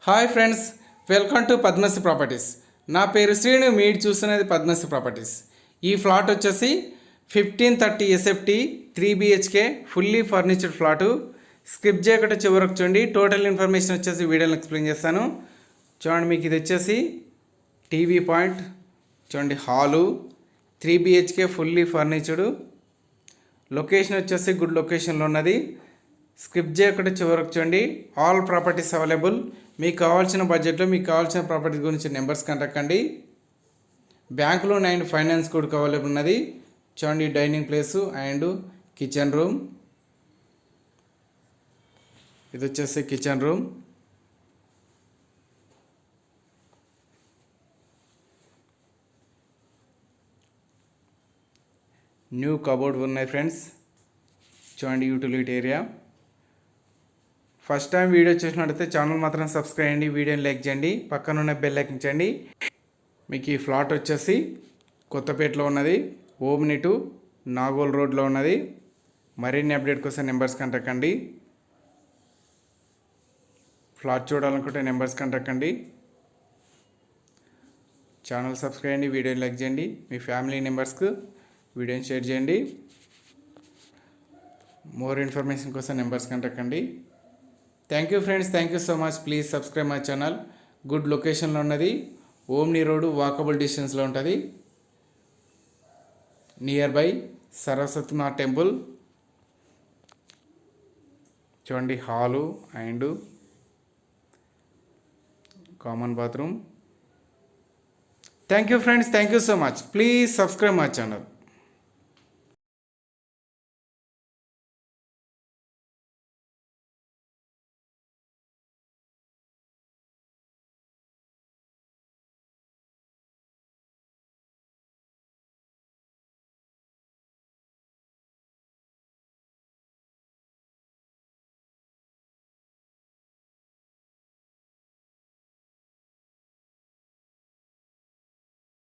Hi friends, welcome to Padmasri properties. నా పేరు శ్రీను, మీరు చూస్తున్నది పద్మశ్రీ ప్రాపర్టీస్. ఈ ఫ్లాట్ వచ్చేసి 1530 SFT 3 BHK fully ఫర్నిచర్డ్ flat. Script చేయకుండా చివరకు చూడండి. టోటల్ ఇన్ఫర్మేషన్ వచ్చేసి వీడియోలో ఎక్స్ప్లెయిన్ చేస్తాను. చూడండి, మీకు ఇది వచ్చేసి టీవీ పాయింట్, చూడండి హాలు, 3 BHK ఫుల్లీ ఫర్నిచర్డ్. లొకేషన్ వచ్చేసి గుడ్ లొకేషన్లో ఉన్నది. స్కిప్ చేయకుండా చివరకు చూడండి. All properties available. మీకు కావాల్సిన బడ్జెట్లో మీకు కావాల్సిన ప్రాపర్టీస్ గురించి నెంబర్స్ కాంటాక్ట్ కండి. బ్యాంక్ లోన్ అండ్ ఫైనాన్స్ కూడా అవైలబుల్ ఉన్నది. చూడండి, dining place and kitchen room. ఇది వచ్చేసి కిచెన్ రూమ్. న్యూ కబోర్డ్ ఉన్నాయి ఫ్రెండ్స్. చూడండి, utility area. First time video చూసినట్టయితే ఛానల్ మాత్రం సబ్స్క్రైబ్ చేయండి, వీడియోని లైక్ చేయండి, పక్కన ఉన్న బెల్ ఐకాన్ చేయండి. మీకు ఈ ఫ్లాట్ వచ్చేసి కొత్తపేటలో ఉన్నది, ఓమ్ని టు నాగోల్ రోడ్లో ఉన్నది. మరిన్ని అప్డేట్ కోసం నెంబర్స్ కాంటాక్ట్ కండి. ఫ్లాట్ చూడాలనుకుంటే నెంబర్స్ కాంటాక్ట్ కండి. ఛానల్ సబ్స్క్రైబ్ చేయండి, వీడియోని లైక్ చేయండి, మీ ఫ్యామిలీ మెంబర్స్కు వీడియోని షేర్ చేయండి. మోర్ ఇన్ఫర్మేషన్ కోసం నెంబర్స్ కాంటాక్ట్ కండి. Thank you friends, thank you so much. Please subscribe my channel. Good లొకేషన్లో ఉన్నది, ఓమ్ని రోడ్డు వాకబుల్ డిస్టెన్స్లో ఉంటుంది. నియర్ బై సరస్వతి మా టెంపుల్. చూడండి, hall and common bathroom. Thank you friends, thank you so much. Please subscribe my channel.